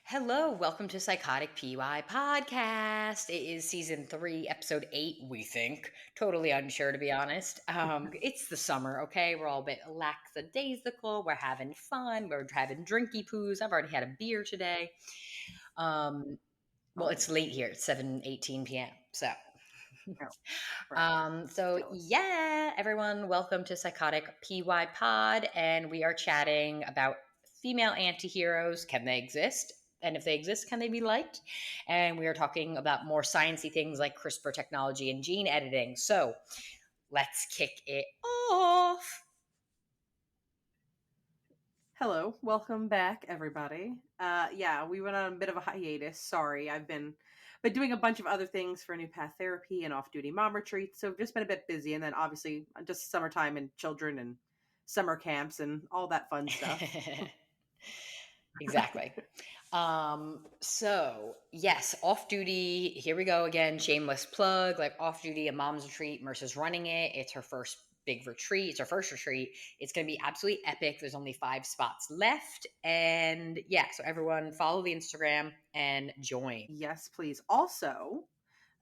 Hello, welcome to Psychotic PY Podcast. It is season 3, episode 8, we think. Totally unsure, to be honest. It's the summer, okay? We're all a bit lackadaisical. We're having fun. We're having drinky poos. I've already had a beer today. Well, it's late here. It's 7:18 p.m. So, Oh, right. Jealous. yeah, everyone, welcome to Psychotic PY Pod. And we are chatting about female antiheroes. Can they exist? And if they exist, can they be liked? And we are talking about more sciencey things like CRISPR technology and gene editing. So let's kick it off. Hello, welcome back, everybody. Yeah, we went on a bit of a hiatus. Sorry, I've been doing a bunch of other things for new path therapy and off-duty mom retreats, so just been a bit busy. And then obviously just summertime and children and summer camps and all that fun stuff. Exactly. So yes, off duty. Here we go again. Shameless plug. Like off duty, a mom's retreat. Mercer's running it. It's her first big retreat. It's her first retreat. It's going to be absolutely epic. There's only 5 spots left, and yeah. So everyone, follow the Instagram and join. Yes, please. Also,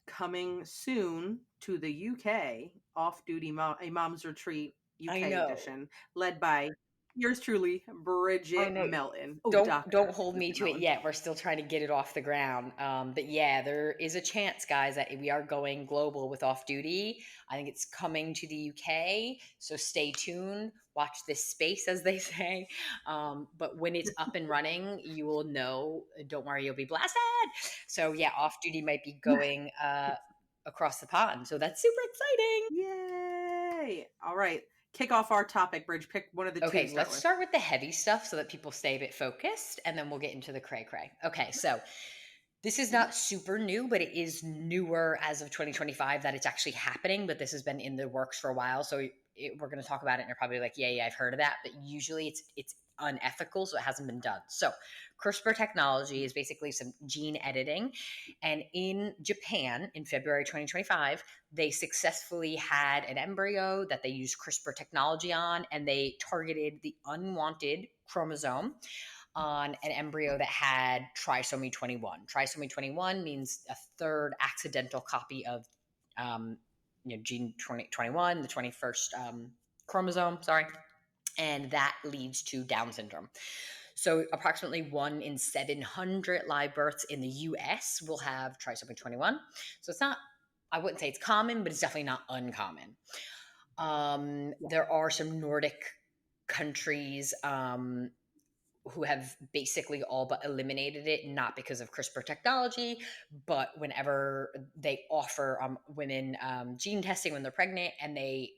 coming soon to the UK, off-duty a mom's retreat I UK know. edition, led by yours truly, I Bridget know. Melton. Oh, Don't Doctor hold me Bridget to it Melton. yet. We're still trying to get it off the ground. But yeah, there is a chance, guys, that we are going global with off duty. I think it's coming to the UK. So stay tuned. Watch this space, as they say. But when it's up and running, you will know. Don't worry, you'll be blasted. So yeah, off duty might be going across the pond. So that's super exciting. Yay! All right. Kick off our topic, Bridge. Pick one of the two to Okay, start let's with. start with the heavy stuff so that people stay a bit focused, and then we'll get into the cray cray. Okay, so this is not super new, but it is newer as of 2025 that it's actually happening, but this has been in the works for a while. So we're going to talk about it, and you're probably like, yeah, I've heard of that. But usually it's unethical, so it hasn't been done. So CRISPR technology is basically some gene editing. And in Japan in February 2025, they successfully had an embryo that they used CRISPR technology on, and they targeted the unwanted chromosome on an embryo that had trisomy 21. Trisomy 21 means a third accidental copy of gene 2021, the 21st chromosome, sorry. And that leads to Down syndrome. So, approximately 1 in 700 live births in the US will have trisomy 21. So, it's not, I wouldn't say it's common, but it's definitely not uncommon. There are some Nordic countries who have basically all but eliminated it, not because of CRISPR technology, but whenever they offer women gene testing when they're pregnant, and they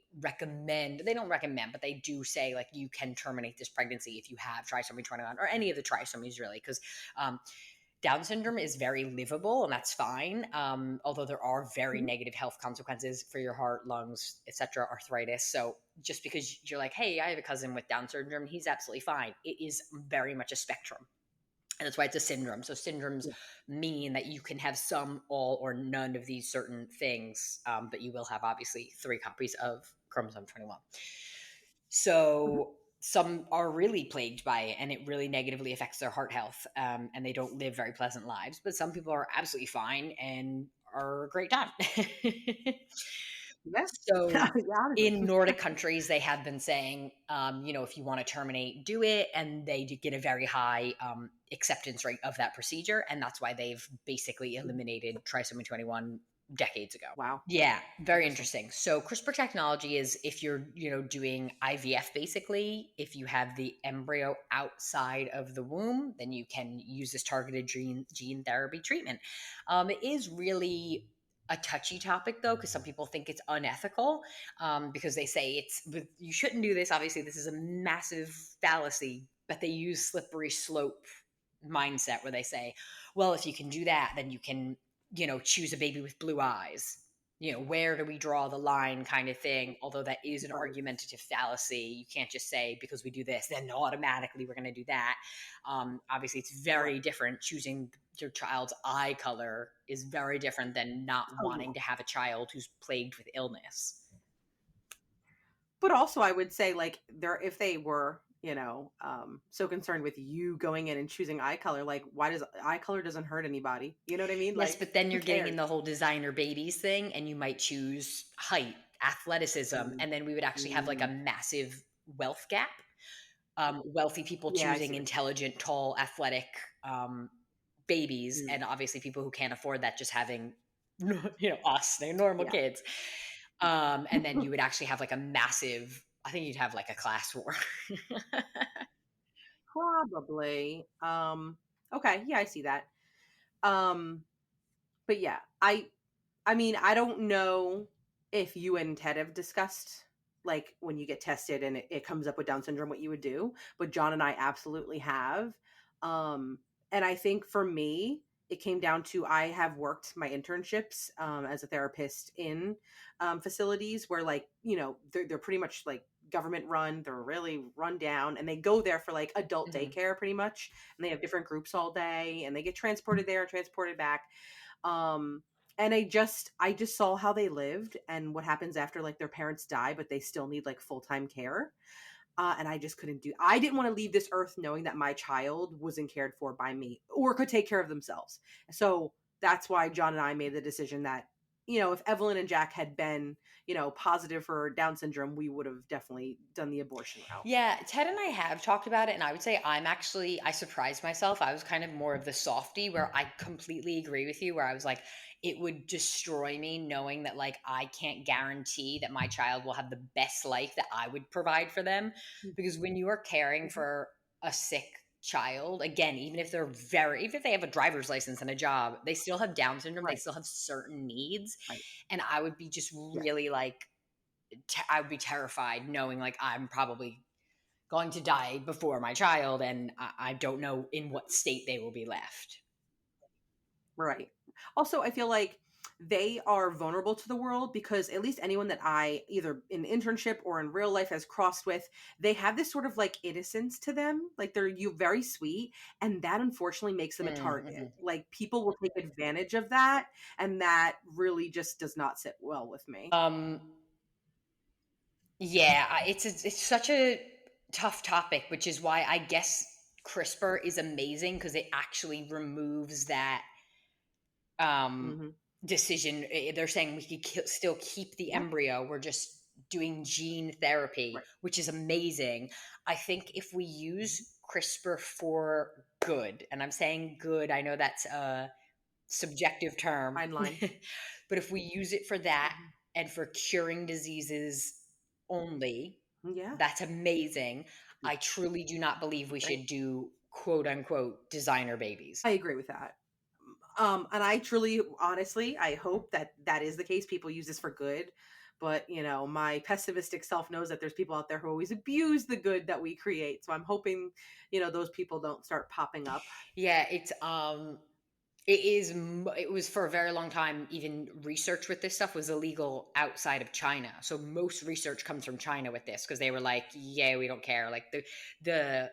don't recommend, but they do say, like, you can terminate this pregnancy if you have trisomy 21 or any of the trisomies, really, because Down syndrome is very livable, and that's fine. Although there are very negative health consequences for your heart, lungs, etc., arthritis. So just because you're like, hey, I have a cousin with Down syndrome, he's absolutely fine. It is very much a spectrum. And that's why it's a syndrome. So syndromes mean that you can have some, all, or none of these certain things, but you will have obviously 3 copies of chromosome 21. So some are really plagued by it, and it really negatively affects their heart health, and they don't live very pleasant lives. But some people are absolutely fine and are a great time. Yes. So in Honestly. Nordic countries, they have been saying, if you want to terminate, do it. And they do get a very high acceptance rate of that procedure. And that's why they've basically eliminated trisomy 21 decades ago. Wow. Yeah, very interesting. So CRISPR technology is, if you're, doing IVF, basically, if you have the embryo outside of the womb, then you can use this targeted gene therapy treatment. It is really a touchy topic, though, because some people think it's unethical, because they say you shouldn't do this. Obviously, this is a massive fallacy, but they use slippery slope mindset where they say, well, if you can do that, then you can, choose a baby with blue eyes. Where do we draw the line, kind of thing? Although that is an Right. argumentative fallacy. You can't just say, because we do this, then automatically we're going to do that. Obviously, it's very Right. different. Choosing your child's eye color is very different than not Oh, yeah. wanting to have a child who's plagued with illness. But also, I would say, like, if they were so concerned with you going in and choosing eye color. Like, why does eye color doesn't hurt anybody? You know what I mean? Yes, Like, but then who you're getting in cares? the whole designer babies thing, and you might choose height, athleticism, Mm, and then we would actually have like a mm. massive wealth gap. Wealthy people Yeah, I see choosing what intelligent, tall, athletic um, babies, mm, and obviously people who can't afford that just having, us, they're normal yeah. kids. And then you would actually have like a massive. I think you'd have like a class war. Probably. Okay, yeah, I see that. Um, but yeah, I mean, I don't know if you and Ted have discussed, like, when you get tested and it comes up with Down syndrome, what you would do, but John and I absolutely have. Um, and I think for me, it came down to I have worked my internships as a therapist in facilities where, like, they're pretty much like government run. They're really run down, and they go there for like adult Mhm. daycare pretty much. And they have different groups all day, and they get transported there and transported back. um and I just saw how they lived and what happens after, like, their parents die but they still need like full-time care. And I didn't want to leave this earth knowing that my child wasn't cared for by me or could take care of themselves. So that's why John and I made the decision that, if Evelyn and Jack had been, positive for Down syndrome, we would have definitely done the abortion route. Yeah, Ted and I have talked about it, and I would say I surprised myself. I was kind of more of the softie where I completely agree with you, where I was like, it would destroy me knowing that, like, I can't guarantee that my child will have the best life that I would provide for them. Because when you are caring Mhm. for a sick child, again, even if they have a driver's license and a job, they still have Down syndrome, they Right. still have certain needs. Right. And I would be just Yeah. really like, I would be terrified knowing like I'm probably going to die before my child, and I don't know in what state they will be left. Right. Also, I feel like they are vulnerable to the world because at least anyone that I either in internship or in real life has crossed with, they have this sort of like innocence to them. Like, they're you very sweet, and that unfortunately makes them a target. Mm-hmm. Like, people will take advantage of that, and that really just does not sit well with me. Um, yeah, it's such a tough topic, which is why I guess CRISPR is amazing because it actually removes that um, Hmm. decision. They're saying we could still keep the Yeah. embryo. We're just doing gene therapy, Right. which is amazing. I think if we use CRISPR for good, and I'm saying good, I know that's a subjective term, Fine line. but if we use it for that Mhm. and for curing diseases only, Yeah. that's amazing. I truly do not believe we Great. should do quote unquote designer babies. I agree with that. And I truly, honestly, I hope that that is the case. People use this for good. But, my pessimistic self knows that there's people out there who always abuse the good that we create. So I'm hoping, those people don't start popping up. Yeah, it was for a very long time, even research with this stuff was illegal outside of China. So most research comes from China with this because they were like, yeah, we don't care. Like the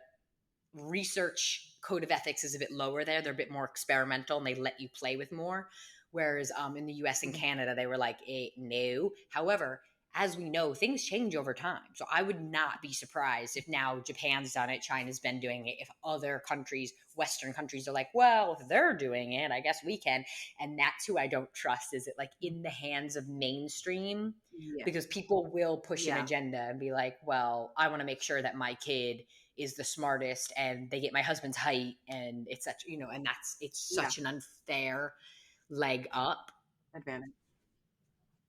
research code of ethics is a bit lower there. They're a bit more experimental and they let you play with more. Whereas in the US and Mhm. Canada, they were like, no. However, as we know, things change over time. So I would not be surprised if now Japan's done it, China's been doing it, if other countries, Western countries, are like, well, if they're doing it, I guess we can. And that's who I don't trust. Is it like in the hands of mainstream? Yeah. Because people will push an Yeah. agenda and be like, well, I want to make sure that my kid is the smartest and they get my husband's height, and it's such, and it's Yeah. such an unfair leg up. Advantage.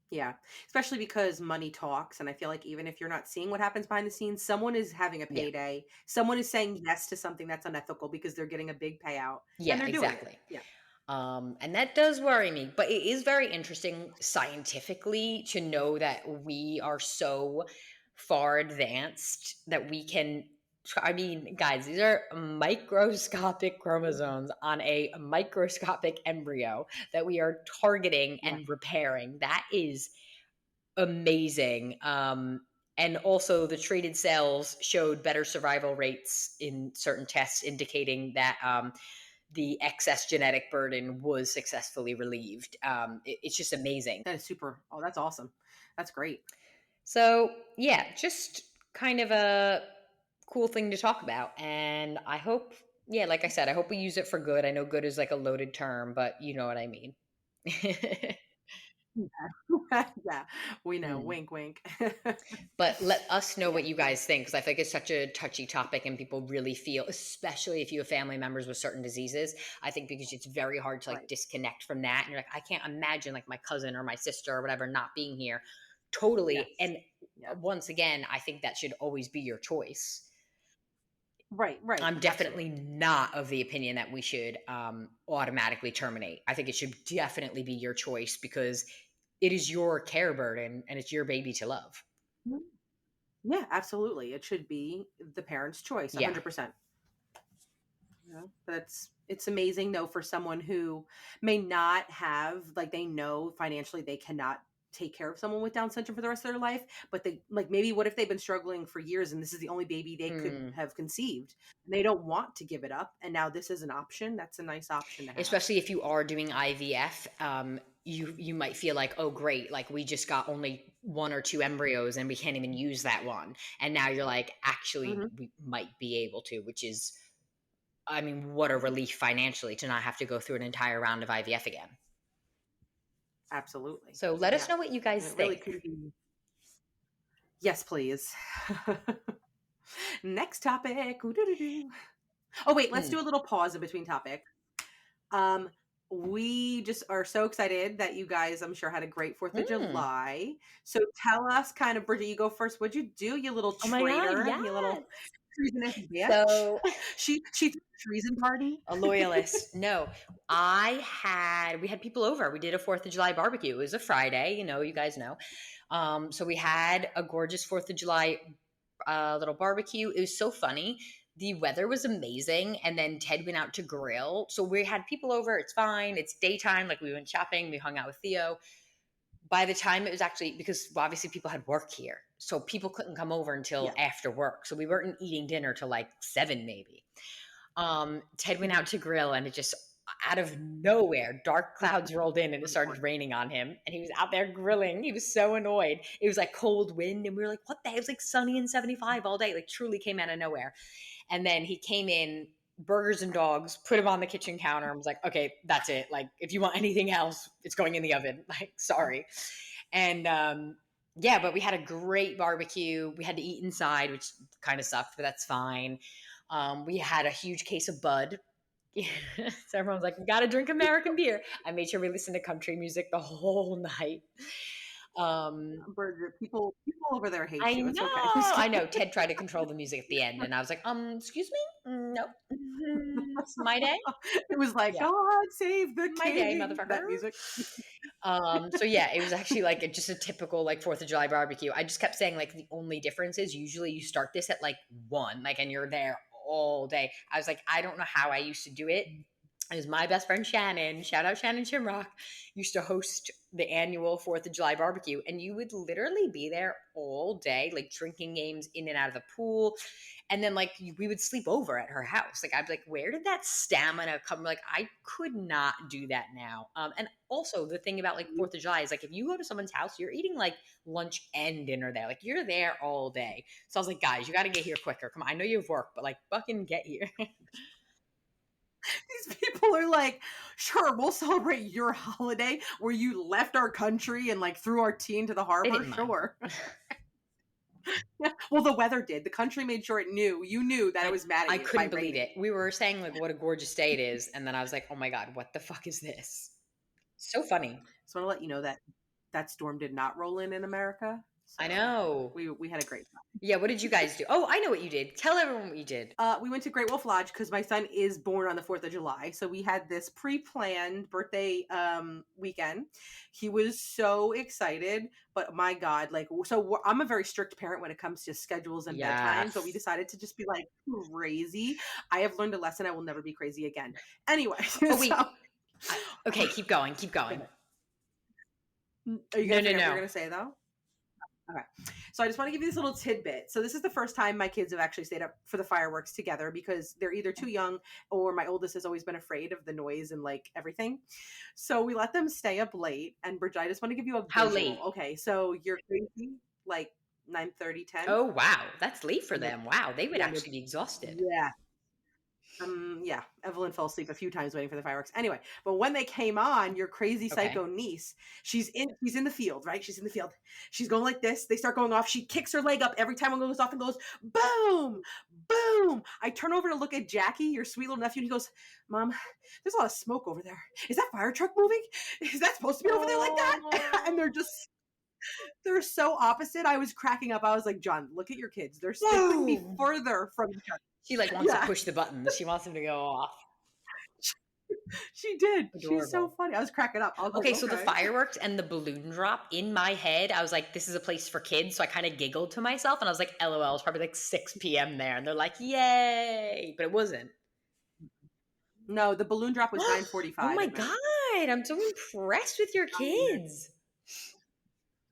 Yeah. Especially because money talks. And I feel like even if you're not seeing what happens behind the scenes, someone is having a Yeah. payday. Someone is saying yes to something that's unethical because they're getting a big payout and Yeah, they're doing it. exactly. Yeah. And that does worry me, but it is very interesting scientifically to know that we are so far advanced that we can. I mean, guys, these are microscopic chromosomes on a microscopic embryo that we are targeting Yeah. and repairing. That is amazing. And also, the treated cells showed better survival rates in certain tests, indicating that the excess genetic burden was successfully relieved. It's just amazing. That is super. Oh, that's awesome. That's great. So, yeah, just kind of a cool thing to talk about. And I hope, yeah, like I said, I hope we use it for good. I know good is like a loaded term, but you know what I mean. Yeah. Yeah, we know. Mm. Wink, wink. But let us know Yeah, what you so guys think, because I think it's such a touchy topic and people really feel, especially if you have family members with certain diseases. I think because it's very hard to like right. disconnect from that. And you're like, I can't imagine like my cousin or my sister or whatever not being here. Totally. Yes. And Yeah. once again, I think that should always be your choice. Right, right. I'm definitely Absolutely. not of the opinion that we should automatically terminate. I think it should definitely be your choice because it is your care burden and it's your baby to love. Mhm. Yeah, absolutely. It should be the parent's choice, Yeah. 100%. But it's amazing though for someone who may not have, like, they know financially they cannot take care of someone with Down syndrome for the rest of their life, but they, like, maybe what if they've been struggling for years and this is the only baby they could Mm. have conceived. They don't want to give it up, and now this is an option. That's a nice option to have. Especially if you are doing IVF, you might feel like, oh great, like we just got only one or two embryos and we can't even use that one. And now you're like, actually, Hmm. we might be able to, which is, I mean, what a relief financially to not have to go through an entire round of IVF again. Absolutely. So let us Yeah. know what you guys And it really think. could be. Yes, please. Next topic. Ooh-doo-doo-doo. Oh wait, let's Mm. do a little pause in between topic. Um, we just are so excited that you guys, I'm sure, had a great 4th of Mm. July. So tell us, kind of, Bridget, you go first. What'd you do, you little Oh my God, traitor, you little yes. treasonous bitch? So She threw a treason party. a loyalist. No, we had people over. We did a 4th of July barbecue. It was a Friday, you guys know. So we had a gorgeous 4th of July little barbecue. It was so funny. The weather was amazing. And then Ted went out to grill. So we had people over. It's fine. It's daytime. Like we went shopping. We hung out with Theo. By the time it was actually, because obviously people had work here. So people couldn't come over until Yeah. after work. So we weren't eating dinner till like 7 maybe. Ted went Mhm. out to grill and it just out of nowhere, dark clouds rolled in and it started raining on him. And he was out there grilling. He was so annoyed. It was like cold wind. And we were like, what the hell? It was like sunny and 75 all day. Like truly came out of nowhere. And then he came in, burgers and dogs, put him on the kitchen counter and was like, okay, that's it. Like, if you want anything else, it's going in the oven. Like, sorry. And yeah, but we had a great barbecue. We had to eat inside, which kind of sucked, but that's fine. We had a huge case of Bud. So everyone's like, we got to drink American beer. I made sure we listened to country music the whole night. Bridget, people over there hate I you. It's know. okay. I know. Ted tried to control the music at the end, and I was like, excuse me? No. It's my day. It was like, Yeah. God save the My day, king. motherfucker. That music. So yeah, it was actually like just a typical like 4th of July barbecue. I just kept saying like the only difference is usually you start this at like 1, like, and you're there all day. I was like, I don't know how I used to do it. It was my best friend Shannon. Shout out Shannon Shimrock. Used to host the annual 4th of July barbecue, and you would literally be there all day, like drinking games in and out of the pool. And then like we would sleep over at her house. Like I'd be like, where did that stamina come? Like I could not do that now. And also the thing about like 4th of July is like if you go to someone's house, you're eating like lunch and dinner there. Like you're there all day. So I was like, guys, you got to get here quicker. Come on, I know you have work, but like fucking get here. These people are like, sure, we'll celebrate your holiday where you left our country and like threw our tea into the They harbor. didn't mind. Sure. Yeah. Well, the weather did. The country made sure it knew. You knew that it was mad I at you by couldn't believe raining. it. We were saying like what a gorgeous day it is, and then I was like, oh my god, what the fuck is this? So funny. So I want to let you know that that storm did not roll in America. I So know. we had a great time. Yeah, what did you guys do? Oh, I know what you did. Tell everyone what you did. We went to Great Wolf Lodge because my son is born on the 4th of July. So we had this pre-planned birthday weekend. He was so excited, but my God, like, so I'm a very strict parent when it comes to schedules and bedtimes, but we Yes. decided to just be like crazy. I have learned a lesson. I will never be crazy again. Anyway, Oh so wait. Okay, keep going. Keep going. are you No, gonna no, forget what you're no. gonna say though? Okay. So I just want to give you this little tidbit. So this is the first time my kids have actually stayed up for the fireworks together because they're either too young or my oldest has always been afraid of the noise and like everything. So we let them stay up late. And Bridget, I just want to give you a How visual. late? Okay. So you're crazy, like 9:30, 10. Oh, wow. That's late for And they're, them. Wow. They would yeah, they're, actually be exhausted. yeah. Yeah, Evelyn fell asleep a few times waiting for the fireworks. Anyway, but when they came on, your crazy Okay. psycho niece, she's in the field, right? She's in the field. She's going like this. They start going off. She kicks her leg up every time one goes off and goes boom, boom. I turn over to look at Jackie, your sweet little nephew, and he goes, "Mom, there's a lot of smoke over there. Is that fire truck moving? Is that supposed to be over there like that?" And they're so opposite. I was cracking up. I was like, "John, look at your kids. They couldn't be Whoa. further from each other." She like wants to Yeah. push the buttons. She wants them to go off. She did. She's so Adorable. funny. I was cracking up. I was like, Okay, so the okay. fireworks and the balloon drop in my head, I was like, this is a place for kids. So I kind of giggled to myself and I was like, LOL, it's probably like 6 p.m. there. And they're like, yay. But it wasn't. No, the balloon drop was Oh 9:45 my at night. God. I'm so impressed with your kids.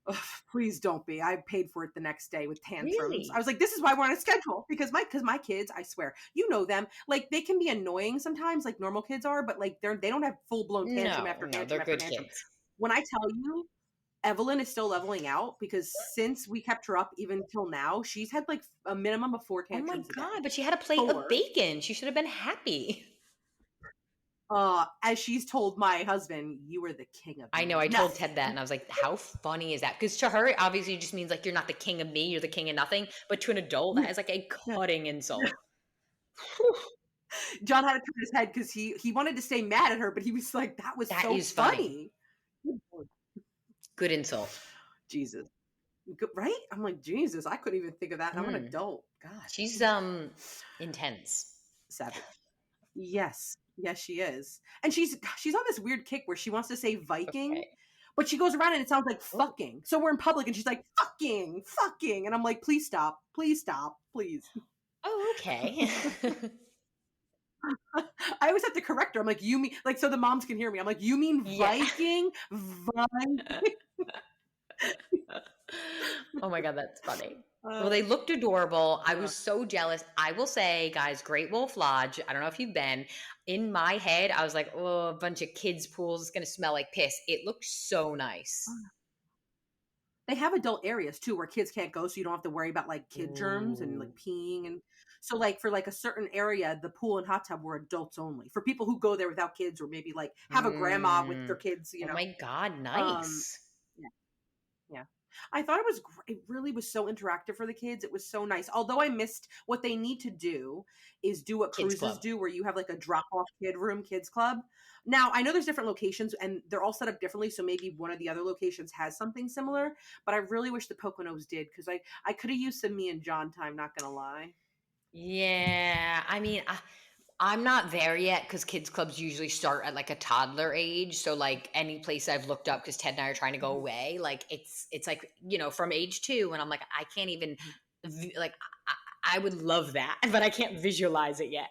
Ugh, please don't be. I paid for it the next day with tantrums. Really? I was like, this is why we're on a schedule because my kids, I swear, you know them. Like they can be annoying sometimes, like normal kids are, but like they don't have full blown tantrum after No, tantrum they're after good tantrum. kids. When I tell you, Evelyn is still leveling out because since we kept her up even till now, she's had like a minimum of 4 Oh my tantrums a day. God, but she had a plate 4. of bacon. She should have been happy. As she's told my husband, you were the king of me. I know. I told Ted that, and I was like, "How funny is that?" Because to her, it obviously just means like you're not the king of me, you're the king of nothing. But to an adult, that is like a cutting insult. John had to turn his head because he wanted to stay mad at her, but he was like, "That was That so is funny. funny." Good insult. Jesus, right? I'm like, Jesus, I couldn't even think of that. And I'm an Mm. adult. God, She's intense. savage. Yes, yes, she is, and she's on this weird kick where she wants to say Viking. Okay. But she goes around and it sounds like fucking. So we're in public and she's like, fucking, fucking. And I'm like, please stop, please. Oh, okay. I always have to correct her. I'm like, you mean, like, so the moms can hear me. I'm like, you mean Yeah. Viking? Viking? Oh my God, that's funny. Well, they looked adorable. I was so jealous. I will say, guys, Great Wolf Lodge, I don't know if you've been. In my head, I was like, oh, a bunch of kids' pools. It's going to smell like piss. It looked so nice. They have adult areas too where kids can't go, so you don't have to worry about like kid germs and like peeing. And so like for like a certain area, the pool and hot tub were adults only. For people who go there without kids or maybe like have a grandma with their kids, you know. Oh my God, nice. Yeah. I thought it was great. It really was so interactive for the kids. It was so nice. Although I missed what they need to do is do what Kids cruises club. do where you have like a drop-off kid room, kids club. Now, I know there's different locations and they're all set up differently, so maybe one of the other locations has something similar, but I really wish the Poconos did because I could have used some me and John time, not gonna lie. Yeah, I mean, I'm not there yet because kids clubs usually start at like a toddler age. So like any place I've looked up, because Ted and I are trying to go away, like it's like, you know, from age 2, and I'm like, I can't even like I would love that, but I can't visualize it yet.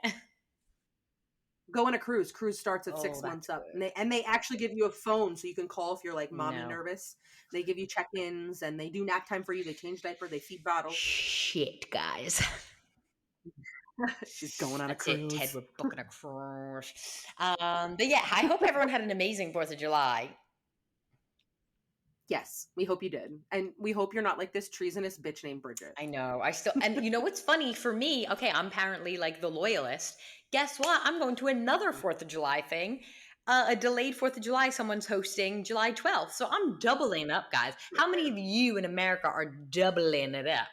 Go on a cruise. Cruise starts at Oh, 6 that's months up. good. And they actually give you a phone so you can call if you're like mommy No. nervous. They give you check-ins and they do nap time for you. They change diaper. They feed bottles. Shit, guys. She's going on That's a cruise. it, Ted. We're booking a cruise. But yeah, I hope everyone had an amazing 4th of July. Yes, we hope you did. And we hope you're not like this treasonous bitch named Bridget. I know. And you know what's funny for me? Okay, I'm apparently like the loyalist. Guess what? I'm going to another 4th of July thing. A delayed 4th of July someone's hosting July 12th. So I'm doubling up, guys. How many of you in America are doubling it up?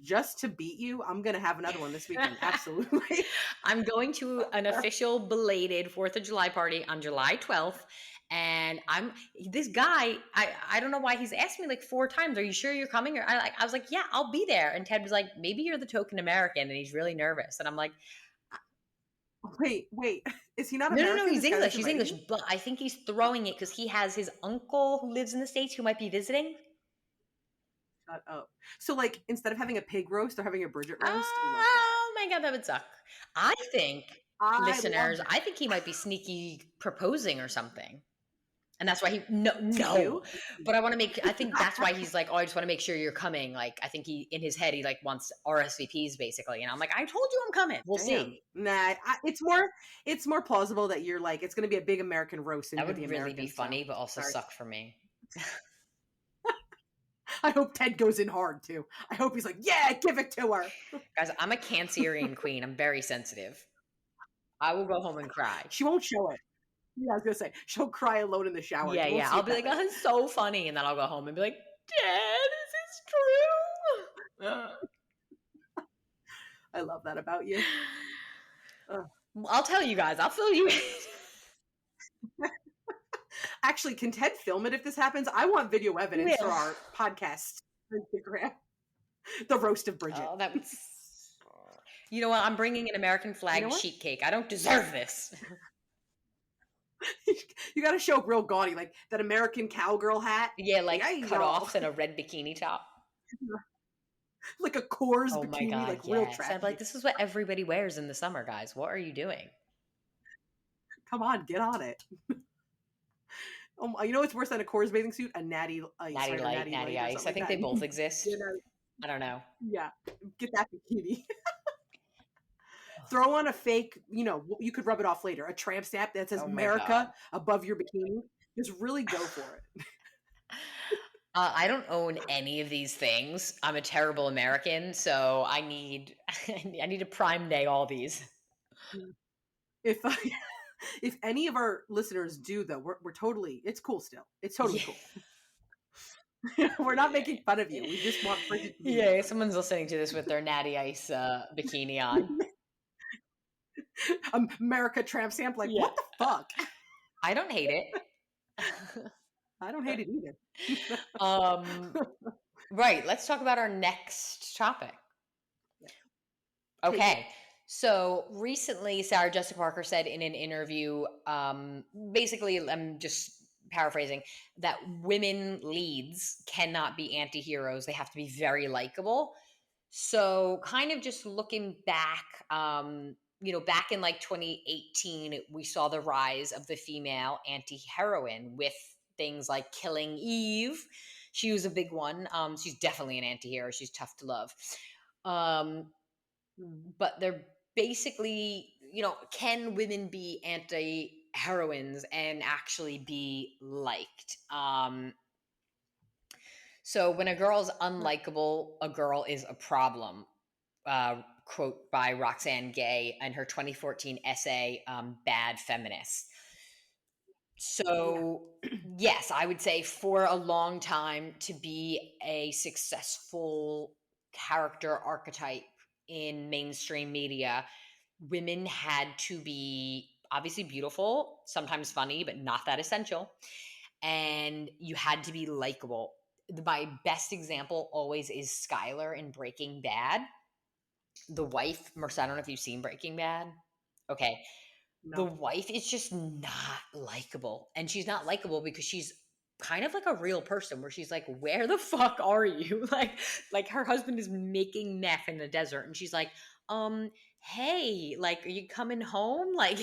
Just to beat you, I'm going to have another one this weekend. Absolutely. I'm going to an official belated 4th of July party on July 12th. And this guy, I don't know why he's asked me like 4 times, are you sure you're coming? Or I was like, yeah, I'll be there. And Ted was like, maybe you're the token American. And he's really nervous. And I'm like, wait, is he not no, American? he's English. He's English. But I think he's throwing it because he has his uncle who lives in the States who might be visiting. Shut up. So like, instead of having a pig roast, they're having a Bridget roast. Oh my God, that would suck. I think, listeners, I think he might be sneaky proposing or something. And that's why no. But I think that's why he's like, oh, I just want to make sure you're coming. Like, I think in his head, he like wants RSVPs basically. And I'm like, I told you I'm coming. We'll see. Nah, it's more plausible that you're like, it's going to be a big American roast. That would really be funny, but also suck for me. I hope Ted goes in hard too. I hope he's like, yeah, give it to her. Guys, I'm a Cancerian queen. I'm very sensitive. I will go home and cry. She won't show it. Yeah, I was gonna say she'll cry alone in the shower. Yeah, You won't yeah. see I'll it be that like, night. oh, it's so funny. And then I'll go home and be like, Dad, is this true? I love that about you. I'll tell you guys. I'll fill you in. Actually, can Ted film it if this happens? I want video evidence for our podcast Instagram. The roast of Bridget. Oh, that was. You know what? I'm bringing an American flag sheet cake. I don't deserve this. You got to show up real gaudy, like that American cowgirl hat. Yeah, like cut offs and a red bikini top. Like a Coors bikini, God, like yes. real trash. I'm like, this is what everybody wears in the summer, guys. What are you doing? Come on, get on it. You know what's worse than a Coors bathing suit? A Natty Ice. Natty Ice. I think they both exist. I don't know. Yeah, get that bikini. Throw on a fake, you could rub it off later. A tramp stamp that says America above your bikini. Just really go for it. I don't own any of these things. I'm a terrible American, so I need a Prime Day all these. If any of our listeners do, though, we're totally, it's cool still. It's totally cool. We're not making fun of you. We just want Bridget to be Yeah, someone's listening to this with their Natty Ice bikini on. America tramp stamp, like, what the fuck? I don't hate it. I don't hate it either. Right, let's talk about our next topic. Okay, so recently Sarah Jessica Parker said in an interview, basically, I'm just paraphrasing, that women leads cannot be anti-heroes. They have to be very likable. So kind of just looking back, back in like 2018, we saw the rise of the female anti-heroine with things like Killing Eve. She was a big one. She's definitely an anti-hero. She's tough to love. But they're basically, can women be anti-heroines and actually be liked? So when a girl's unlikable, a girl is a problem. Quote by Roxane Gay in her 2014 essay, Bad Feminist. So, yes, I would say for a long time to be a successful character archetype in mainstream media, women had to be obviously beautiful, sometimes funny, but not that essential. And you had to be likable. My best example always is Skylar in Breaking Bad. The wife, Marissa, I don't know if you've seen Breaking Bad. Okay. No. The wife is just not likable. And she's not likable because she's kind of like a real person where she's like, where the fuck are you? Like her husband is making meth in the desert and she's like, hey, like, are you coming home? Like,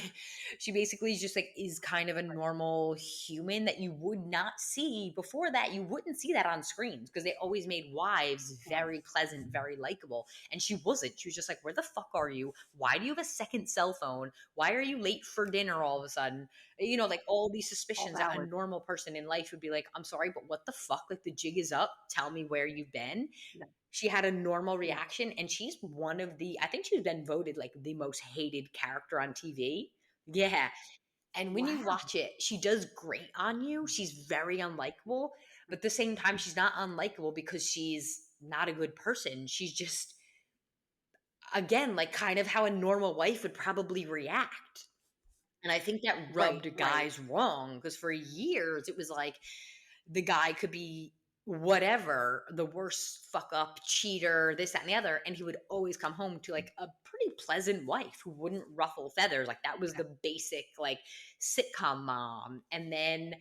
she basically just like is kind of a normal human that you would not see before that. You wouldn't see that on screens because they always made wives very pleasant, very likable. And she wasn't. She was just like, where the fuck are you? Why do you have a second cell phone? Why are you late for dinner all of a sudden? Like all these suspicions that a normal person in life would be like, I'm sorry, but what the fuck? Like the jig is up. Tell me where you've been. No. She had a normal reaction and she's one of I think she's been voted like the most hated character on TV. Yeah. And when you watch it, she does great on you. She's very unlikable, but at the same time, she's not unlikable because she's not a good person. She's just, again, like kind of how a normal wife would probably react. And I think that rubbed guys wrong because for years it was like the guy could be whatever, the worst fuck up, cheater, this, that, and the other. And he would always come home to like a pretty pleasant wife who wouldn't ruffle feathers. Like that was the basic like sitcom mom. And then,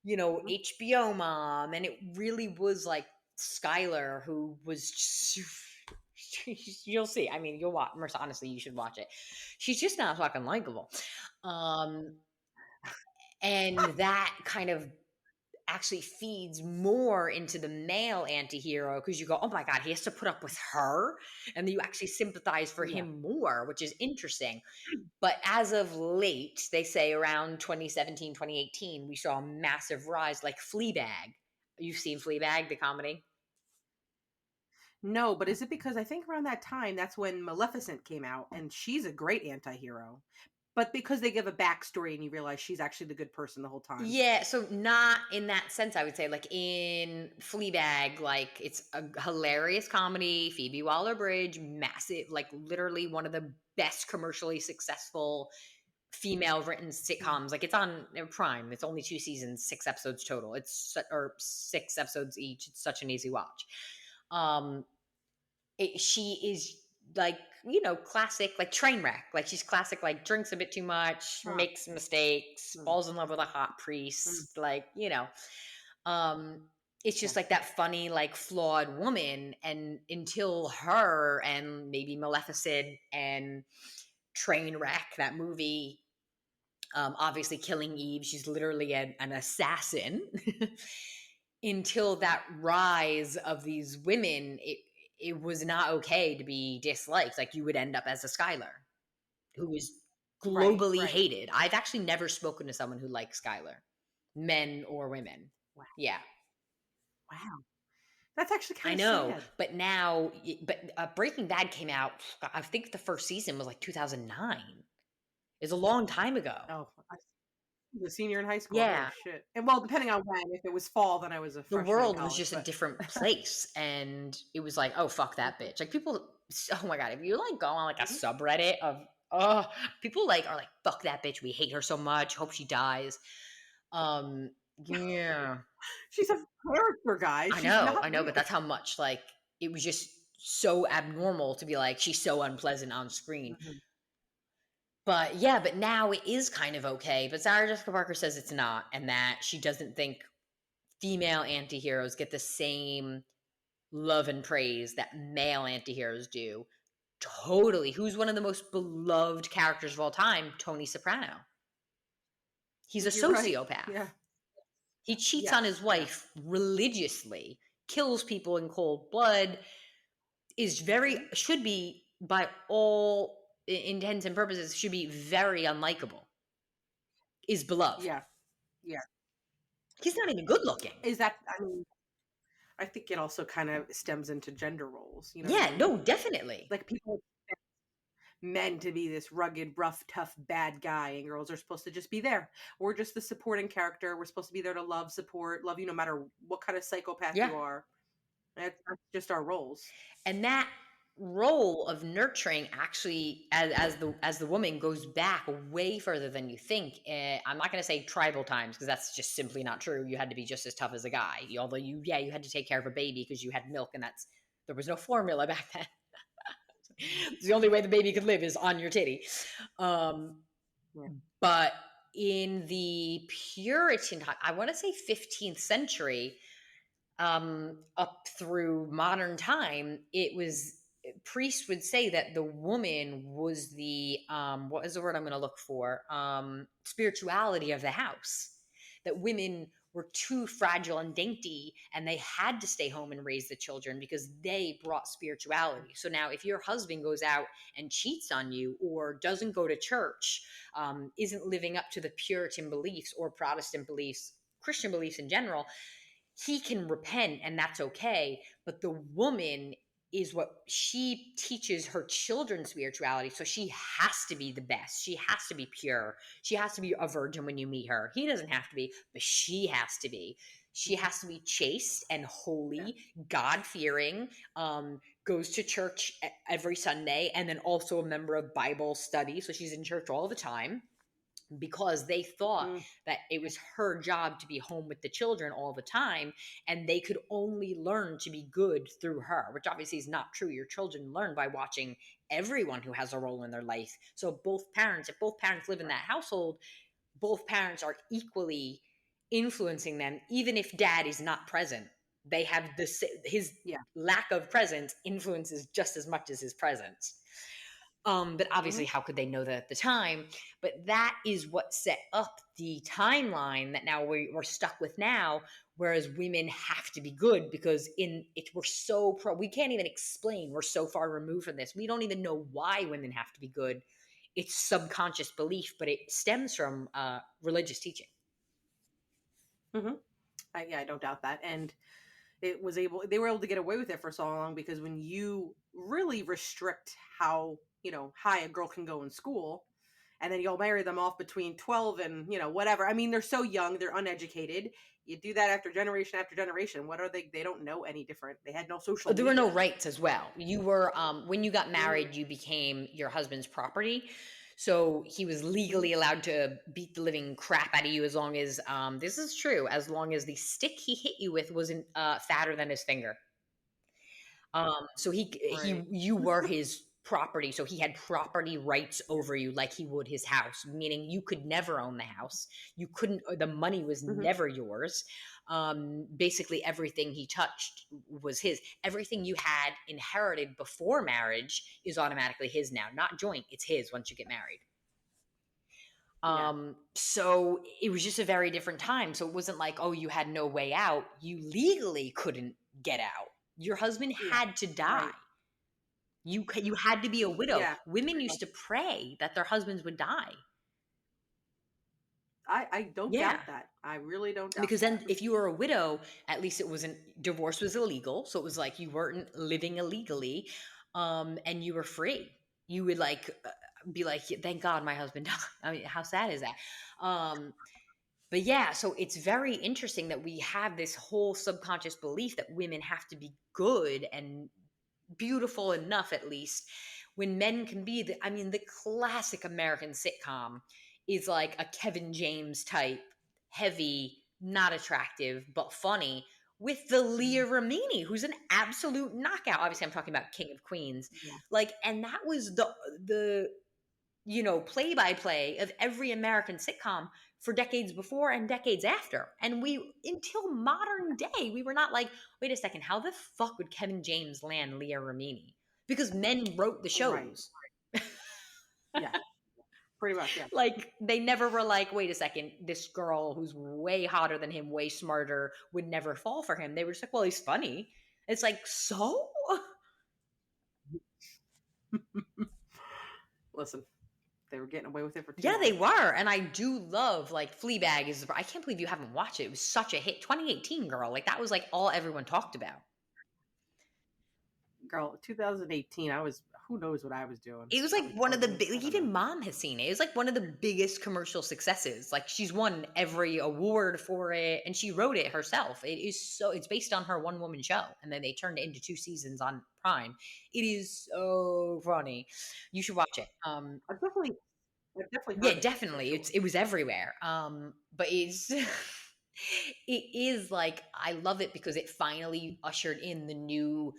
HBO mom. And it really was like Skylar who was just, you'll see. I mean, you'll watch, Marissa, honestly, you should watch it. She's just not fucking likable. And that kind of actually feeds more into the male anti-hero because you go, oh my God, he has to put up with her. And then you actually sympathize for him more, which is interesting. But as of late, they say around 2017, 2018, we saw a massive rise like Fleabag. You've seen Fleabag, the comedy? No, but is it because I think around that time that's when Maleficent came out, and she's a great anti-hero. But because they give a backstory and you realize she's actually the good person the whole time. Yeah, so not in that sense, I would say. Like in Fleabag, like it's a hilarious comedy. Phoebe Waller-Bridge, massive, like literally one of the best commercially successful female written Mm. sitcoms. Like it's on Prime. It's only 2 seasons, 6 episodes total. Or 6 episodes each. It's such an easy watch. Um, she is like, classic, like train wreck. Like she's classic, like drinks a bit too much, Huh. makes mistakes, Mm. falls in love with a hot Mm. priest, like, um it's Yeah. just like that funny, like flawed woman. And until her and maybe Maleficent and Trainwreck, that movie, obviously Killing Eve, she's literally an assassin. Until that rise of these women, it was not okay to be disliked. Like you would end up as a Skylar, who was Right, globally right. hated. I've actually never spoken to someone who likes Skylar, men or women. Wow. Yeah, Wow. That's actually I kind of know. sad. But now, Breaking Bad came out. I think the first season was like 2009. It's a long time ago. Oh, I was a senior in high school. Holy Yeah, shit. And well, depending on when, if it was fall, then I was a the freshman in world was college. just a But different place, and it was like, oh fuck that Mhm. bitch. Like people, oh my god, if you like go on like a Mhm. subreddit of, oh, people like are like, fuck that bitch, we hate her so much, hope she dies. Um, yeah, She's a character, guys. She's I not know, but real. that's how much like it was just so abnormal to be like she's so unpleasant on screen. Mhm. But yeah, but now it is kind of okay. But Sarah Jessica Parker says it's not, and that she doesn't think female antiheroes get the same love and praise that male antiheroes do. Totally. Who's one of the most beloved characters of all time? Tony Soprano. He's a You're right. sociopath. Yeah. He cheats on his Yes. Yes. wife religiously, kills people in cold blood, is very, Mhm. should be, by all intents and purposes, should be very unlikable, is beloved. Yeah. Yeah. He's not even good looking. Is that, I mean, I think it also kind of stems into gender roles. You know what I Yeah, mean? no, definitely. Like people expect men to be this rugged, rough, tough, bad guy, and girls are supposed to just be there. We're just the supporting character. We're supposed to be there to love, support, love you no matter what kind of psychopath Yeah. you are. That's just our roles. And that role of nurturing actually, as the woman, goes back way further than you think. I'm not going to say tribal times, because that's just simply not true. You had to be just as tough as a guy, although you had to take care of a baby because you had milk, and there was no formula back then. The only way the baby could live is on your titty. um, Yeah. but in the Puritan time, I want to say 15th century, up through modern time, it was, priests would say that the woman was the, what is the word I'm going to look for, spirituality of the house. That women were too fragile and dainty, and they had to stay home and raise the children because they brought spirituality. So now, if your husband goes out and cheats on you, or doesn't go to church, isn't living up to the Puritan beliefs or Protestant beliefs, Christian beliefs in general, he can repent, and that's okay. But the woman is what she teaches her children spirituality. So she has to be the best. She has to be pure. She has to be a virgin when you meet her. He doesn't have to be, but she has to be. She has to be chaste and Yeah. holy, God fearing, goes to church every Sunday, and then also a member of Bible study. So she's in church all the time, because they thought Mm. that it was her job to be home with the children all the time, and they could only learn to be good through her, which obviously is not true. Your children learn by watching everyone who has a role in their life. So if both parents live in that household, both parents are equally influencing them, even if dad is not present. They have his Yeah. lack of presence influences just as much as his presence. But obviously, Mhm. how could they know that at the time? But that is what set up the timeline that now we're stuck with now. Whereas women have to be good, because we're so we can't even explain. We're so far removed from this. We don't even know why women have to be good. It's subconscious belief, but it stems from religious teaching. Mhm. Yeah, I don't doubt that. And they were able to get away with it for so long, because when you really restrict how, high a girl can go in school, and then you'll marry them off between 12 and, whatever. I mean, they're so young, they're uneducated. You do that after generation. What are they? They don't know any different. They had no social There were no media. rights as well. You were, when you got married, you became your husband's property. So he was legally allowed to beat the living crap out of you as long as, this is true, as long as the stick he hit you with wasn't fatter than his finger. So Right. you were his property. So he had property rights over you like he would his house, meaning you could never own the house. You couldn't, or the money was Mhm. never yours. Basically everything he touched was his. Everything you had inherited before marriage is automatically his now, not joint. It's his once you get married. Yeah. So it was just a very different time. So it wasn't like, oh, you had no way out. You legally couldn't get out. Your husband Yeah. had to die. Right. You had to be a widow. Yeah. Women used to pray that their husbands would die. I don't Yeah. doubt that. I really don't doubt Because then that. if you were a widow, at least it wasn't, divorce was illegal. So it was like you weren't living illegally, and you were free. You would like be like, thank God my husband died. I mean, how sad is that? But yeah, so it's very interesting that we have this whole subconscious belief that women have to be good and beautiful enough, at least, when men can be the classic American sitcom is like a Kevin James type, heavy, not attractive, but funny, with the Leah Remini, who's an absolute knockout. Obviously, I'm talking about King of Queens. Yeah. Like, and that was the play by play of every American sitcom for decades before and decades after. And we, until modern day, we were not like, wait a second, how the fuck would Kevin James land Leah Remini? Because men wrote the Right. shows. Yeah. Pretty much. Yeah. Like, they never were like, wait a second, this girl who's way hotter than him, way smarter, would never fall for him. They were just like, well, he's funny. It's like, so? Listen, they were getting away with it for too Yeah, long. they were. And I do love, like, Fleabag is, I can't believe you haven't watched it. It was such a hit. 2018, girl. Like, that was like all everyone talked about. Girl, 2018, who knows what I was doing. It was like one of the big, like, I don't even know. mom has seen it. It was like one of the biggest commercial successes. Like, she's won every award for it and she wrote it herself. It's based on her one woman show. And then they turned it into 2 seasons on Prime. It is so funny. You should watch it. I've definitely heard Yeah, of it, for definitely. sure. It was everywhere. But it's it is like, I love it because it finally ushered in the new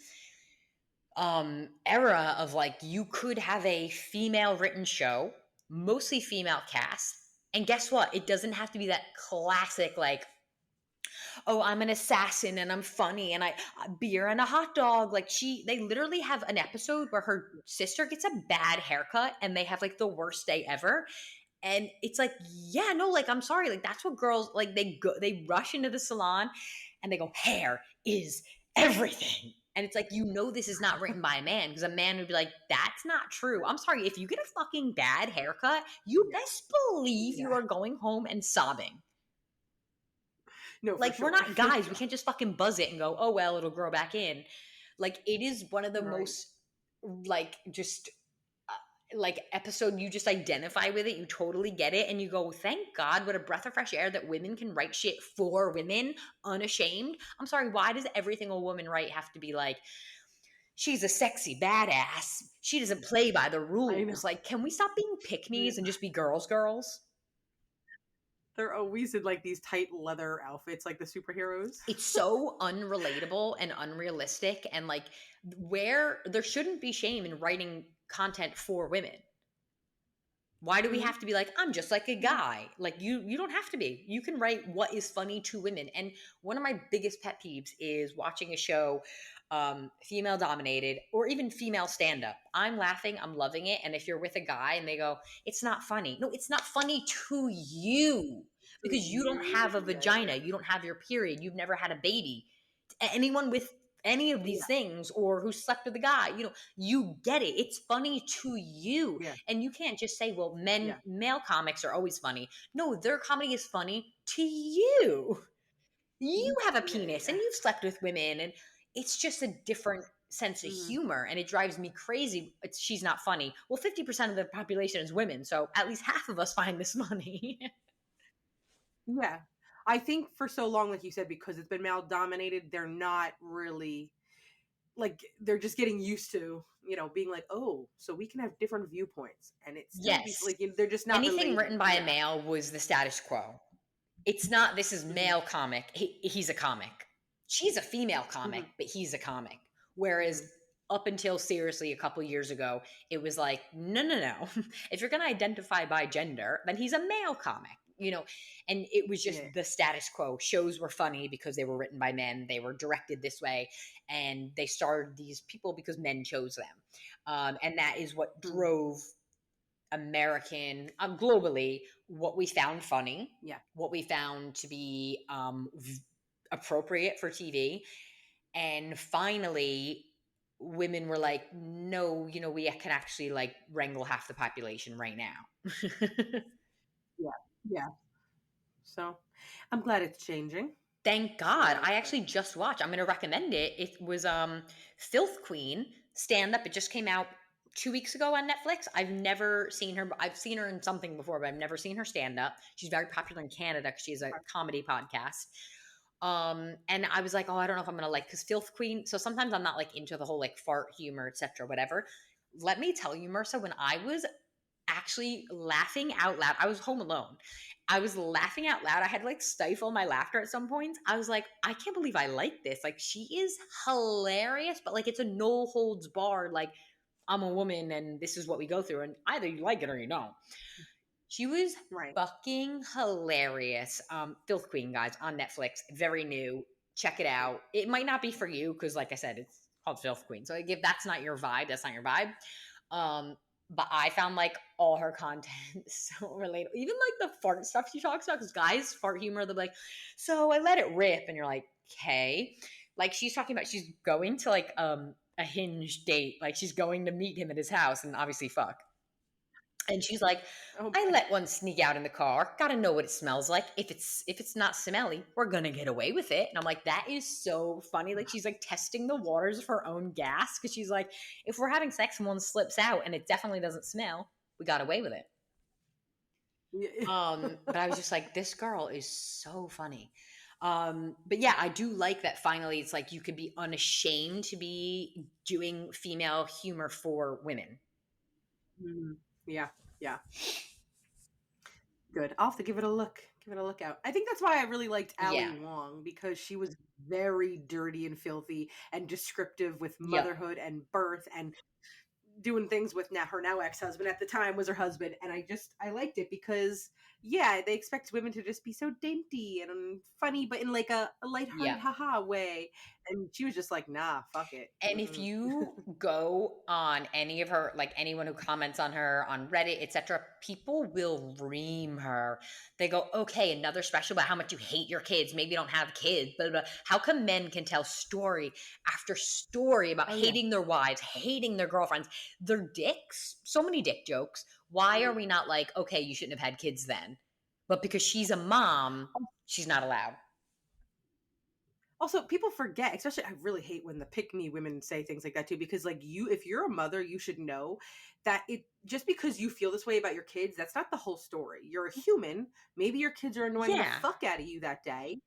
era of, like, you could have a female written show, mostly female cast, and guess what? It doesn't have to be that classic, like, oh, I'm an assassin and I'm funny and I beer and a hot dog. Like, they literally have an episode where her sister gets a bad haircut and they have like the worst day ever. And it's like, yeah, no, like, I'm sorry. Like, that's what girls, like, they rush into the salon and they go, hair is everything. And it's like, this is not written by a man, because a man would be like, that's not true. I'm sorry. If you get a fucking bad haircut, you Yeah. best believe you Yeah. are going home and sobbing. No, for Like, we're sure. not guys. We can't just fucking buzz it and go, oh, well, it'll grow back in. Like, it is one of the Right. most, like, just like, episode, you just identify with it, you totally get it, and you go, thank God, what a breath of fresh air that women can write shit for women unashamed. I'm sorry, why does everything a woman write have to be like, she's a sexy badass, she doesn't play by the I know. rules? Like, can we stop being pick-me's and just be girls? They're always in like these tight leather outfits, like the superheroes. It's so unrelatable and unrealistic, and like, where there shouldn't be shame in writing content for women. Why do we have to be like, I'm just like a guy? Like, you don't have to be. You can write what is funny to women. And one of my biggest pet peeves is watching a show, female dominated, or even female stand up. I'm laughing, I'm loving it. And if you're with a guy and they go, it's not funny. No, it's not funny to you, because you don't have a vagina. You don't have your period. You've never had a baby. Anyone with any of these things, or who slept with a guy, you get it. It's funny to you. Yeah. And you can't just say, well, male comics are always funny. No, their comedy is funny to you. You have a Yeah, penis and yeah. you've slept with women, and it's just a different sense of Mhm. humor, and it drives me crazy. She's not funny. Well, 50% of the population is women, so at least half of us find this funny. Yeah. I think for so long, like you said, because it's been male dominated, they're not really like they're just getting used to, being like, oh, so we can have different viewpoints and it still be Yes. like they're just not Anything written relating. by a Yeah. male was the status quo. It's not, this is Hmm. male comic. He's a comic. She's a female comic, Hmm. but he's a comic. Whereas Hmm. up until seriously a couple years ago, it was like, no, no, no. If you're going to identify by gender, then he's a male comic, and it was just Yeah. the status quo. Shows were funny because they were written by men, they were directed this way, and they starred these people because men chose them. And that is what Hmm. drove American, globally, what we found funny, Yeah. what we found to be appropriate for TV. And finally, women were like, no, we can actually like wrangle half the population right now. Yeah. Yeah. So I'm glad it's changing. Thank God. So I actually just watched. I'm going to recommend it. It was Filth Queen stand up. It just came out 2 weeks ago on Netflix. I've never seen her. I've seen her in something before, but I've never seen her stand up. She's very popular in Canada because she has a comedy podcast. And I was like, oh, I don't know if I'm going to like, because Filth Queen. So sometimes I'm not like into the whole like fart humor, etc., whatever. Let me tell you, Mercer, when I was actually laughing out loud, I was home alone. I was laughing out loud. I had to like stifle my laughter at some points. I was like, I can't believe I like this. Like, she is hilarious, but like, it's a no holds barred. Like, I'm a woman and this is what we go through, and either you like it or you don't. She was right. fucking hilarious. Filth Queen, guys, on Netflix, very new. Check it out. It might not be for you because, like I said, it's called Filth Queen. So if that's not your vibe, that's not your vibe. Um, but I found like all her content so relatable. Even like the fart stuff she talks about, because guys fart humor, they're like, so I let it rip, and you're like, okay. Like, she's talking about she's going to like a hinge date, like she's going to meet him at his house and obviously fuck. And she's like, Oh I boy. let one sneak out in the car. Got to know what it smells like. If it's not smelly, we're gonna get away with it. And I'm like, that is so funny. Like, she's like testing the waters of her own gas, because she's like, if we're having sex and one slips out and it definitely doesn't smell, we got away with it. Yeah. But I was just like, this girl is so funny. But yeah, I do like that finally it's like you could be unashamed to be doing female humor for women. Mhm. Yeah. Yeah. Good. I'll have to give it a look. Give it a look out. I think that's why I really liked Ali Yeah. Wong, because she was very dirty and filthy and descriptive with Yep. motherhood and birth and doing things with her now ex-husband, at the time was her husband, and I liked it because yeah, they expect women to just be so dainty and funny, but in like a lighthearted Yep. haha way, and she was just like, nah, fuck it. And if Mm-mm. you go on any of her, like anyone who comments on her on Reddit, etc., people will ream her. They go, okay, another special about how much you hate your kids. Maybe you don't have kids, blah, blah. How come men can tell story after story about Oh yeah. hating their wives, hating their girlfriends, their dicks? So many dick jokes. Why are we not like, okay, you shouldn't have had kids then? But because she's a mom, she's not allowed. Also, people forget, especially I really hate when the pick me women say things like that too, because like if you're a mother, you should know that it just because you feel this way about your kids, that's not the whole story. You're a human. Maybe your kids are annoying the Yeah. fuck out of you that day.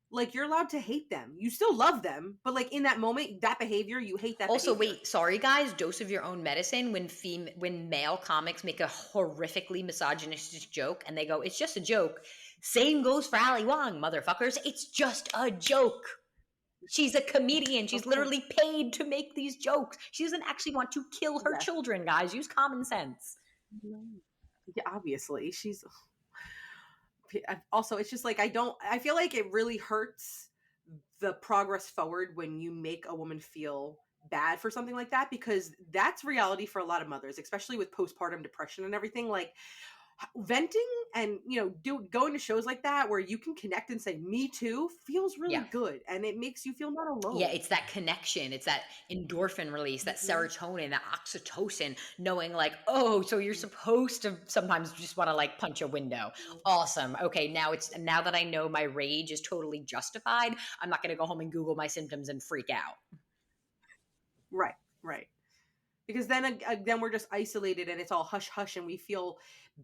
Like, you're allowed to hate them. You still love them, but like in that moment, that behavior, you hate that Also, behavior. wait, sorry guys, dose of your own medicine. When male comics make a horrifically misogynistic joke and they go, it's just a joke. Same goes for Ali Wong, motherfuckers. It's just a joke. She's a comedian. She's Of course. literally paid to make these jokes. She doesn't actually want to kill her Yes. children, guys. Use common sense. No. Yeah, obviously. She's also, it's just like I feel like it really hurts the progress forward when you make a woman feel bad for something like that, because that's reality for a lot of mothers, especially with postpartum depression and everything. Like, venting and going to shows like that where you can connect and say me too feels really Yeah. good, and it makes you feel not alone. Yeah, it's that connection. It's that endorphin release, that serotonin, that oxytocin, knowing like, oh, so you're supposed to sometimes just want to like punch a window. Awesome. Okay, now that I know my rage is totally justified, I'm not going to go home and Google my symptoms and freak out. Right. Because then we're just isolated and it's all hush hush and we feel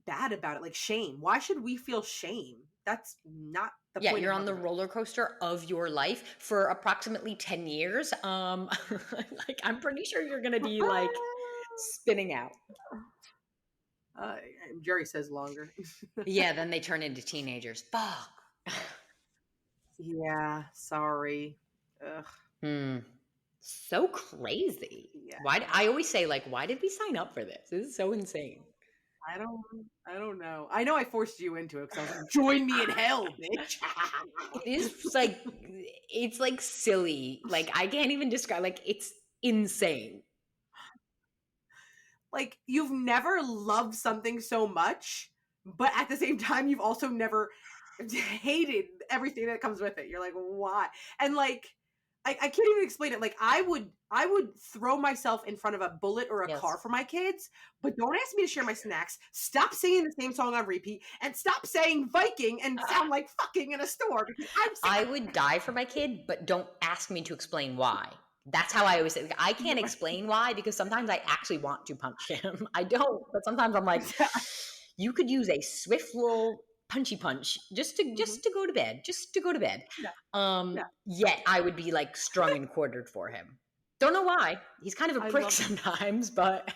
bad about it, like shame. Why should we feel shame? That's not the point. You're on the roller coaster of your life for approximately 10 years. Like I'm pretty sure you're gonna be like spinning out. Jerry says longer. Yeah, then they turn into teenagers. Fuck. Yeah, sorry. Ugh. So crazy. Yeah. I always say like, why did we sign up for this? This is so insane. I don't know. I know I forced you into it because I was like, join me in hell, bitch. It's like silly. Like I can't even describe, like it's insane. Like you've never loved something so much, but at the same time, you've also never hated everything that comes with it. You're like, why? And like, I can't even explain it. Like I would throw myself in front of a bullet or a car for my kids, but don't ask me to share my snacks. Stop singing the same song on repeat and stop saying Viking and sound like fucking in a store. Because I would die for my kid, but don't ask me to explain why. That's how I always say. Like, I can't explain why because sometimes I actually want to punch him. I don't, but sometimes I'm like, you could use a swift little punchy punch just to go to bed, Yet I would be like strung and quartered for him. Don't know why. He's kind of a prick sometimes, but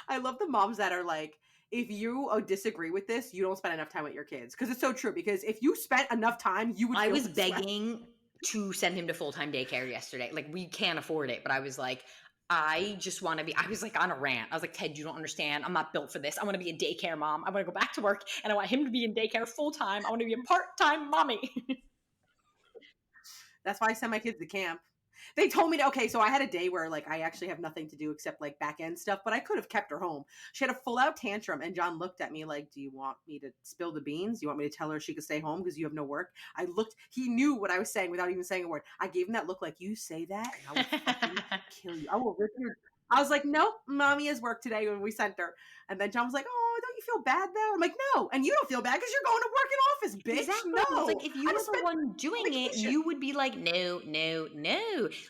I love the moms that are like, if you disagree with this, you don't spend enough time with your kids, because it's so true. Because if you spent enough time, you would. I was begging to send him to full-time daycare yesterday. Like we can't afford it, but I was like, I just want to be, I was like on a rant. I was like, Ted, you don't understand. I'm not built for this. I want to be a daycare mom. I want to go back to work and I want him to be in daycare full time. I want to be a part-time mommy. That's why I send my kids to camp. They told me to, okay, so I had a day where like I actually have nothing to do except like back end stuff, but I could have kept her home. She had a full out tantrum and John looked at me like, do you want me to spill the beans? Do you want me to tell her she could stay home because you have no work? I looked, he knew what I was saying without even saying a word. I gave him that look like, you say that and I will fucking kill you. I will rip your. I was like, nope, mommy has work today when we sent her. And then John was like, oh, don't you feel bad though? I'm like, no. And you don't feel bad because you're going to work in office, bitch. Exactly. No. It's like if you were the one doing it, you would be like, no.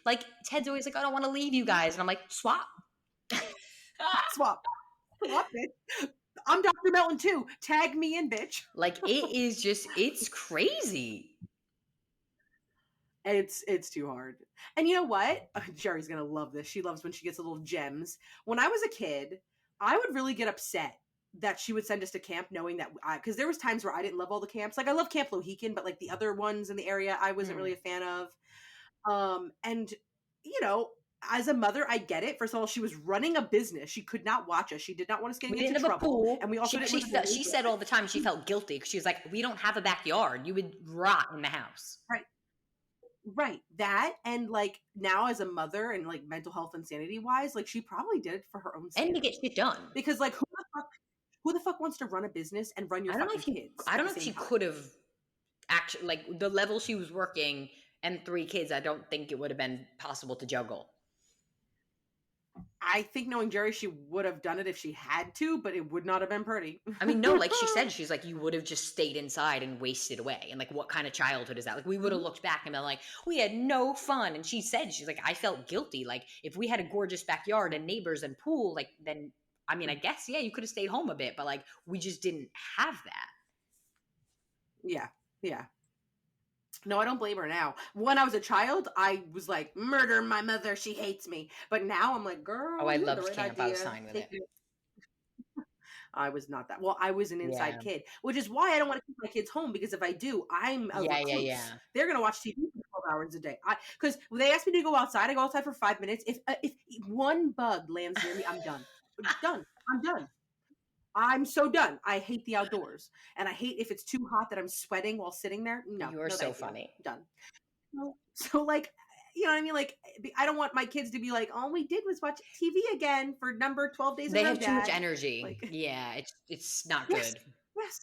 Like Ted's always like, I don't want to leave you guys. And I'm like, swap. Swap, bitch. I'm Dr. Melton too. Tag me in, bitch. Like it is just, it's crazy. It's too hard. And you know what? Jerry's gonna love this. She loves when she gets little gems. When I was a kid, I would really get upset that she would send us to camp knowing that because there was times where I didn't love all the camps. Like I love Camp Lohican, but like the other ones in the area I wasn't really a fan of. And you know, as a mother, I get it. First of all, she was running a business. She could not watch us. She did not want us getting into trouble. Pool. And we also she said all the time she felt guilty because she was like, we don't have a backyard. You would rot in the house. Right. That, and like now as a mother and like mental health and sanity wise, like she probably did it for her own sanity. And to get shit done. Because like who the fuck wants to run a business and run your fucking kids? I don't know if she could have actually, like the level she was working and 3 kids, I don't think it would have been possible to juggle. I think knowing Jerry, she would have done it if she had to, but it would not have been pretty. I mean, no, like she said, she's like, you would have just stayed inside and wasted away. And like, what kind of childhood is that? Like, we would have looked back and been like, we had no fun. And she said, she's like, I felt guilty. Like, if we had a gorgeous backyard and neighbors and pool, like, then, I mean, I guess, yeah, you could have stayed home a bit, but like, we just didn't have that. Yeah. No, I don't blame her now. When I was a child, I was like, murder my mother, she hates me. But now I'm like, girl, I loved camp. I was fine with it. I was not that. Well, I was an inside kid, which is why I don't want to keep my kids home, because if I do, I'm a recluse. They're going to watch TV for 12 hours a day. Because when they ask me to go outside, I go outside for 5 minutes. If one bug lands near me, I'm done. I'm done. I'm so done. I hate the outdoors. And I hate if it's too hot that I'm sweating while sitting there. No. You are so funny. Done. So like, you know what I mean? Like, I don't want my kids to be like, all we did was watch TV again for number 12 days in They a row, have too much Dad. energy. Like, Yeah, it's not yes, good. yes.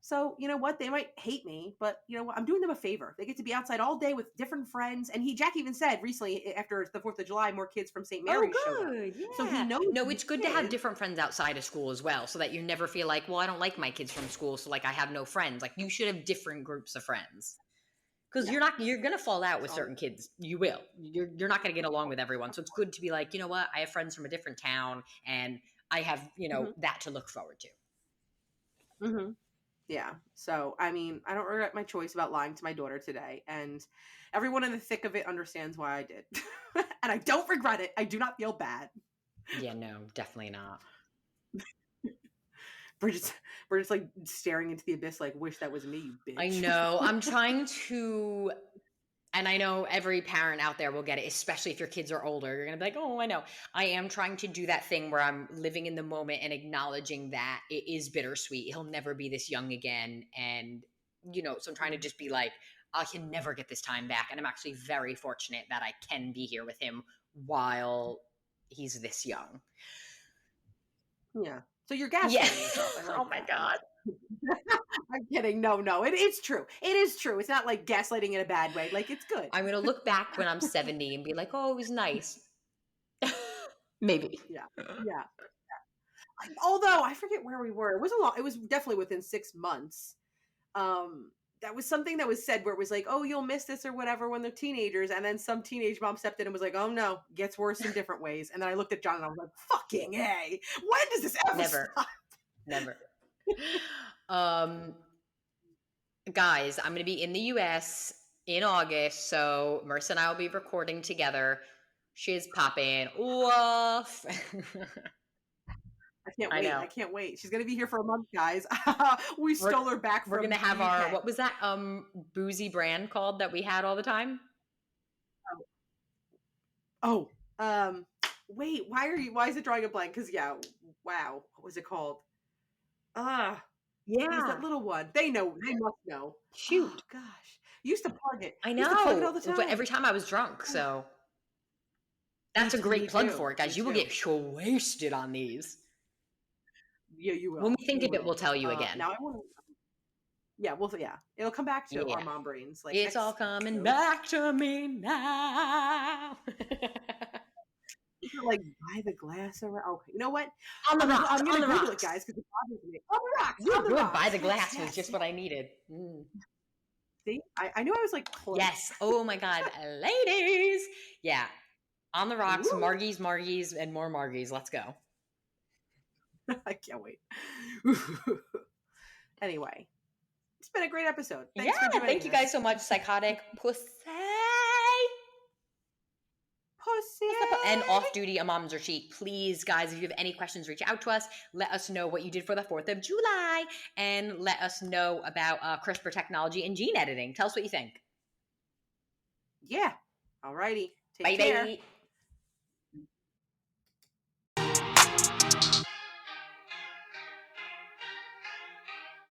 So, you know what? They might hate me, but you know what? I'm doing them a favor. They get to be outside all day with different friends. And Jack even said recently, after the 4th of July, more kids from St. Oh, Mary's showed up. good. So he Yeah. knows No, these it's good to have kids. different friends outside of school as well, so that you never feel like, well, I don't like my kids from school, so like I have no friends. Like you should have different groups of friends. Because Yeah. you're gonna fall out with So- certain kids. You will. You're not gonna get along with everyone. So it's good to be like, you know what? I have friends from a different town, and I have, that to look forward to. Mm-hmm. Yeah. So, I mean, I don't regret my choice about lying to my daughter today. And everyone in the thick of it understands why I did. And I don't regret it. I do not feel bad. Yeah, no, definitely not. Bridget's like staring into the abyss like, wish that was me, you bitch. I know. I'm trying to, and I know every parent out there will get it, especially if your kids are older. You're going to be like, oh, I know. I am trying to do that thing where I'm living in the moment and acknowledging that it is bittersweet. He'll never be this young again. And, so I'm trying to just be like, I can never get this time back. And I'm actually very fortunate that I can be here with him while he's this young. Yeah. So you're gaslighting yourself. I like oh my that. God. I'm kidding. No, it's true. It is true. It's not like gaslighting in a bad way. Like, it's good. I'm going to look back when I'm 70 and be like, oh, it was nice. Maybe. Yeah. Although I forget where we were. It was definitely within 6 months. That was something that was said where it was like, oh, you'll miss this or whatever when they're teenagers. And then some teenage mom stepped in and was like, oh no, gets worse in different ways. And then I looked at John and I was like, fucking A. When does this ever stop? Never. Guys, I'm going to be in the US in August. So Marissa and I will be recording together. She's popping off. I can't wait. She's gonna be here for a month, guys. We stole her back. We're gonna have our, what was that boozy brand called that we had all the time? Wait, why is it drawing a blank? Because wow, what was it called? Yeah, that little one. They must know. Shoot, oh, gosh, used to plug it. I know, used to plug it all the time. But every time I was drunk. So that's a great plug for it, guys. You will get wasted on these. Yeah, you will. When we think of it, we'll tell you again. Now I want to. Yeah, it'll come back to our mom brains. Like, it's all coming back to me now. Like, buy the glass around. Oh, you know what? On the rocks. I'm gonna Google it, guys, because it bothers me. On the rocks. You're good. Buy the glass was just what I needed. See, I knew I was like close. Yes. Oh my God, ladies. Yeah. On the rocks. Woo. Margies, and more Margies. Let's go. I can't wait. Anyway, it's been a great episode. Thank you guys so much. Psychotic pussy. And off-duty a mom's retreat. Please, guys, if you have any questions, reach out to us. Let us know what you did for the 4th of July. And let us know about CRISPR technology and gene editing. Tell us what you think. Yeah. All righty. Take care.